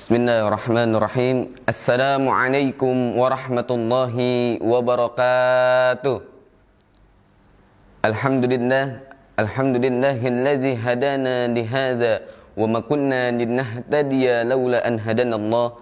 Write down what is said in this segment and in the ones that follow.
Bismillahirrahmanirrahim. Assalamualaikum warahmatullahi wabarakatuh. Alhamdulillahillazi hadana lihadza wa ma kunna linahtadiya laula an hadanallah.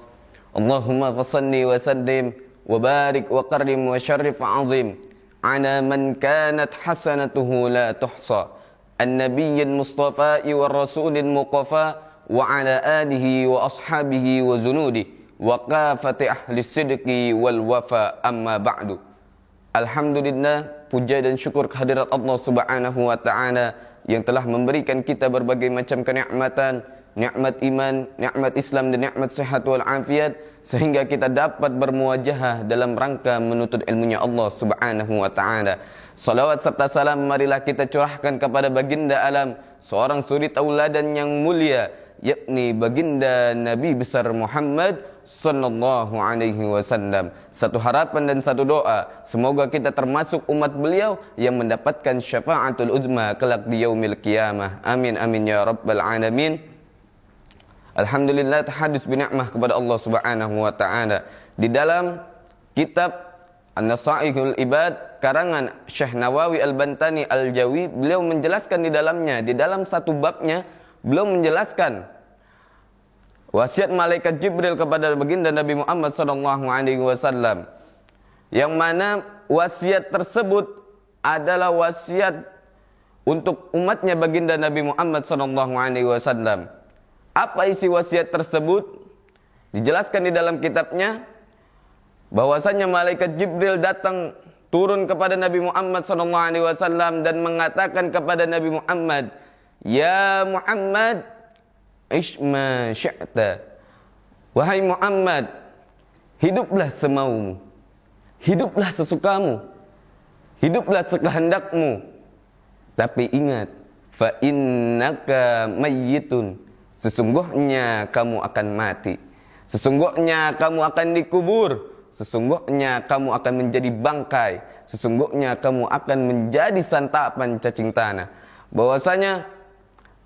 Allahumma fassalli wa sallim wa barik wa karrim wa syarrif azim ala man kanat hasanatuhu la tuhsa. An-nabiyyil mustafa'i war rasulil muqafa wa ala alihi wa ashabihi wa zunudi wa kafati ahli sidqi wal wafa amma ba'du. Alhamdulillah, puja dan syukur kehadirat Allah subhanahu wa ta'ala yang telah memberikan kita berbagai macam kenikmatan, nikmat iman, nikmat Islam dan nikmat sehat wal afiat, sehingga kita dapat bermuwajahah dalam rangka menuntut ilmunya Allah subhanahu wa ta'ala. Salawat serta salam marilah kita curahkan kepada baginda alam, seorang suri tauladan yang mulia, yakni baginda Nabi besar Muhammad sallallahu alaihi wasallam. Satu harapan dan satu doa, semoga kita termasuk umat beliau yang mendapatkan syafaatul uzma kelak di yaumil qiyamah. Amin amin ya rabbal alamin. Alhamdulillah, tahadus binikmah kepada Allah subhanahu wa ta'ala. Di dalam kitab An-Nasaihul Ibad karangan Syekh Nawawi Al-Bantani Al-Jawi, beliau menjelaskan di dalamnya, di dalam satu babnya beliau menjelaskan wasiat malaikat Jibril kepada baginda Nabi Muhammad SAW, yang mana wasiat tersebut adalah wasiat untuk umatnya baginda Nabi Muhammad SAW. Apa isi wasiat tersebut? Dijelaskan di dalam kitabnya bahwasanya malaikat Jibril datang turun kepada Nabi Muhammad SAW dan mengatakan kepada Nabi Muhammad, "Ya Muhammad, ish ma syi'ta." Wahai Muhammad, hiduplah semaumu, hiduplah sesukamu, hiduplah sekehendakmu. Tapi ingat, fa innaka mayyitun, sesungguhnya kamu akan mati, sesungguhnya kamu akan dikubur, sesungguhnya kamu akan menjadi bangkai, sesungguhnya kamu akan menjadi santapan cacing tanah. Bahwasanya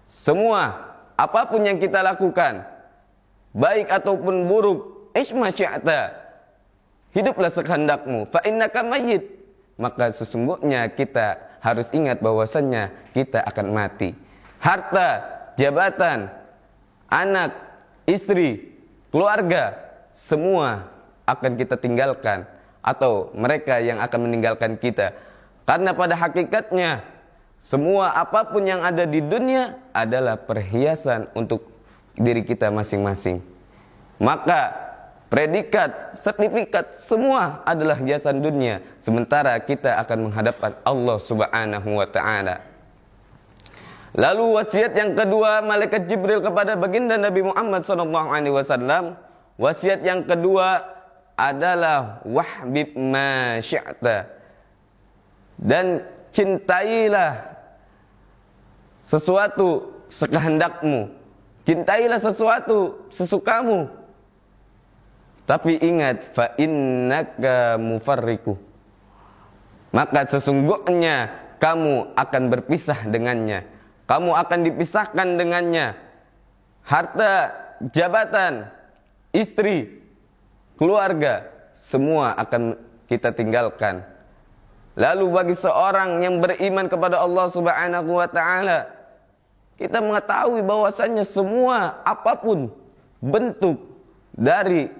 semua apapun yang kita lakukan, baik ataupun buruk, isma syi'ta, hiduplah sekehendakmu, fa innaka mayyit, maka sesungguhnya kita harus ingat bahwasanya kita akan mati. Harta, jabatan, anak, istri, keluarga, semua akan kita tinggalkan, atau mereka yang akan meninggalkan kita. Karena pada hakikatnya semua apapun yang ada di dunia adalah perhiasan untuk diri kita masing-masing. Maka predikat, sertifikat, semua adalah hiasan dunia, sementara kita akan menghadapkan Allah subhanahu wa ta'ala. Lalu wasiat yang kedua malaikat Jibril kepada baginda Nabi Muhammad SAW, wasiat yang kedua adalah wahbib ma syi'ta, dan cintailah sesuatu sekehendakmu, cintailah sesuatu sesukamu. Tapi ingat, fa innaka mufarriqu, maka sesungguhnya kamu akan berpisah dengannya, kamu akan dipisahkan dengannya. Harta, jabatan, istri, keluarga, semua akan kita tinggalkan. Lalu bagi seorang yang beriman kepada Allah subhanahu wa ta'ala, kita mengetahui bahwasannya semua apapun bentuk dari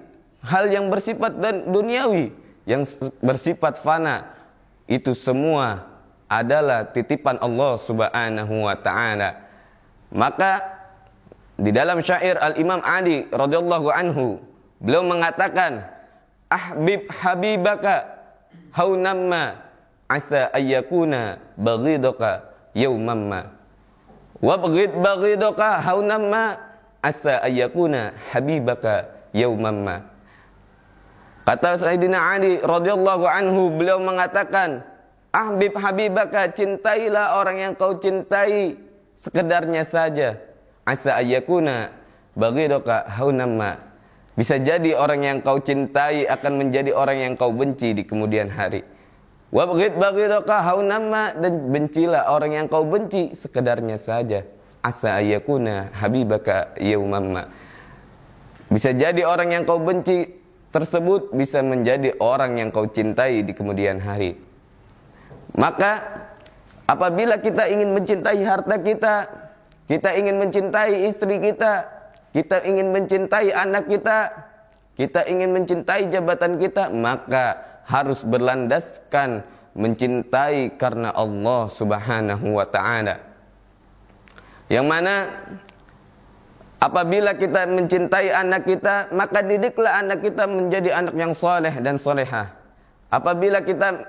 hal yang bersifat dan duniawi, yang bersifat fana, itu semua adalah titipan Allah subhanahu wa ta'ala. Maka di dalam syair Al-Imam Ali radhiyallahu anhu, beliau mengatakan, ahbib habibaka haunamma asa ayyakuna baghidaka yawmamma, wabghid baghidaka haunamma asa ayyakuna habibaka yawmamma. Kata Sayyidina Ali radhiyallahu anhu, beliau mengatakan, ahbib habibaka, cintailah orang yang kau cintai sekedarnya saja, asa ayyakuna baghidaka haunamma, bisa jadi orang yang kau cintai akan menjadi orang yang kau benci di kemudian hari. Wabghid baghidaka haunamma, dan bencilah orang yang kau benci sekedarnya saja, asa ayyakuna habibaka yaumamma. Bisa jadi orang yang kau benci tersebut bisa menjadi orang yang kau cintai di kemudian hari. Maka apabila kita ingin mencintai harta kita, kita ingin mencintai istri kita, kita ingin mencintai anak kita, kita ingin mencintai jabatan kita, maka harus berlandaskan mencintai karena Allah Subhanahu wa ta'ala. Yang mana apabila kita mencintai anak kita, maka didiklah anak kita menjadi anak yang soleh dan solehah. Apabila kita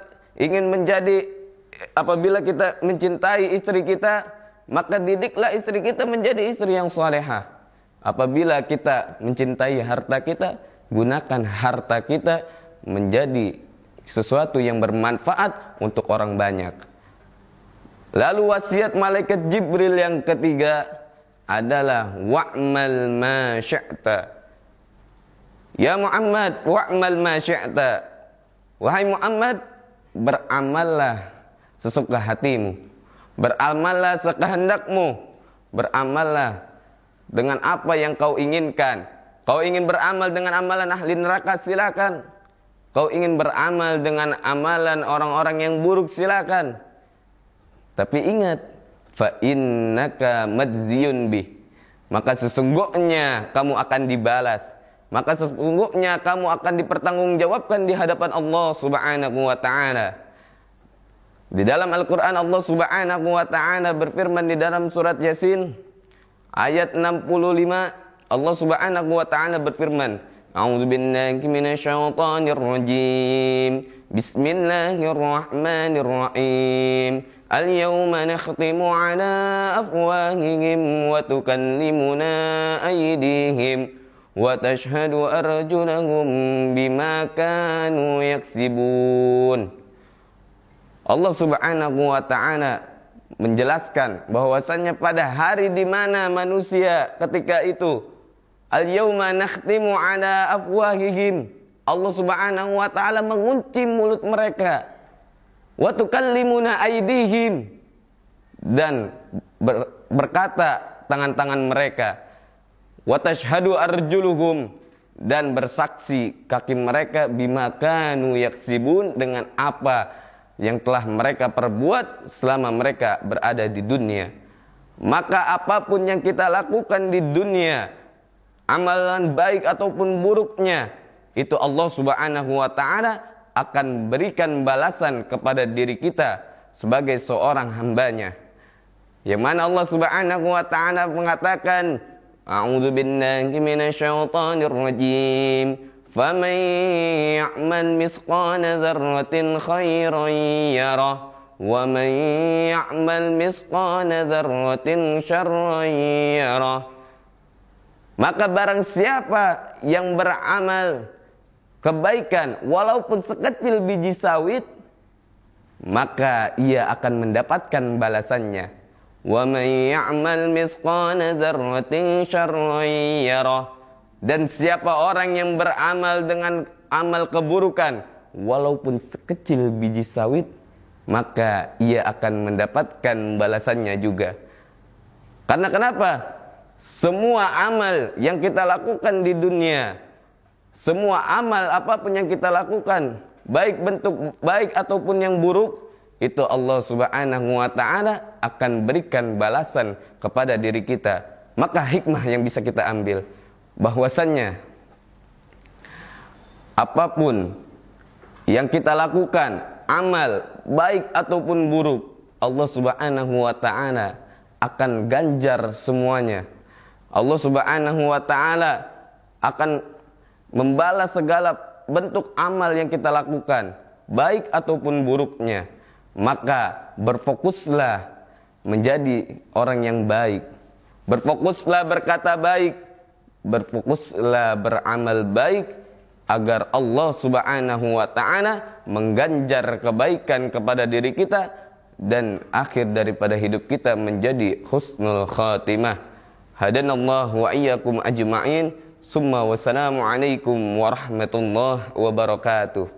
mencintai istri kita, maka didiklah istri kita menjadi istri yang solehah. Apabila kita mencintai harta kita, gunakan harta kita menjadi sesuatu yang bermanfaat untuk orang banyak. Lalu wasiat malaikat Jibril yang ketiga adalah wa'mal ma syi'ta. Ya Muhammad, wa'mal ma syi'ta. Wahai Muhammad, beramallah sesuka hatimu, beramallah sekehendakmu, beramallah dengan apa yang kau inginkan. Kau ingin beramal dengan amalan ahli neraka, silakan. Kau ingin beramal dengan amalan orang-orang yang buruk, silakan. Tapi ingat, fa innaka madziyun bih. Maka sesungguhnya kamu akan dibalas. Maka sesungguhnya kamu akan dipertanggungjawabkan di hadapan Allah Subhanahu wa ta'ala. Di dalam Al-Quran Allah Subhanahu wa ta'ala berfirman di dalam surat Yasin ayat 65, Allah Subhanahu wa ta'ala berfirman, A'udzu billahi minasyaitonir rajim. Bismillahirrahmanirrahim. Al-yawma nakhtimu ala afwahihim wa tukallimuna aydihim wa tashhadu arjuluhum bima kanu yaksibun. Allah Subhanahu wa ta'ala menjelaskan bahwasannya pada hari di mana manusia ketika itu al-yawma nakhtimu ala afwahihim, Allah Subhanahu wa ta'ala mengunci mulut mereka, wa tukallimuna aydihim, dan berkata tangan-tangan mereka, wa tashhadu arjuluhum, dan bersaksi kaki mereka, bima kanu yaksibun, dengan apa yang telah mereka perbuat selama mereka berada di dunia. Maka apapun yang kita lakukan di dunia, amalan baik ataupun buruknya, itu Allah Subhanahu wa ta'ala akan berikan balasan kepada diri kita sebagai seorang hambanya. Yang mana Allah Subhanahu wa ta'ala mengatakan, A'udzu billahi minasyaitonir rajim. Faman ya'mal misqala dzarratin khairan yarah wa man ya'mal misqala dzarratin syarran yarah. Maka barang siapa yang beramal kebaikan walaupun sekecil biji sawit, maka ia akan mendapatkan balasannya. Wa man ya'mal misqala dzarratin syarran yarah. Dan siapa orang yang beramal dengan amal keburukan walaupun sekecil biji sawit, maka ia akan mendapatkan balasannya juga. Karena kenapa? Semua amal yang kita lakukan di dunia, semua amal apapun yang kita lakukan, baik bentuk baik ataupun yang buruk, itu Allah Subhanahu wa ta'ala akan berikan balasan kepada diri kita. Maka hikmah yang bisa kita ambil, bahwasannya apapun yang kita lakukan, amal baik ataupun buruk, Allah Subhanahu wa ta'ala akan ganjar semuanya. Allah Subhanahu wa ta'ala akan membalas segala bentuk amal yang kita lakukan, baik ataupun buruknya. Maka berfokuslah menjadi orang yang baik, berfokuslah berkata baik, berfokuslah beramal baik, agar Allah Subhanahu wa ta'ala mengganjar kebaikan kepada diri kita, dan akhir daripada hidup kita menjadi husnul khatimah. Hadanallahu wa iyyakum ajma'in. Summa wassalamu alaikum warahmatullahi wabarakatuh.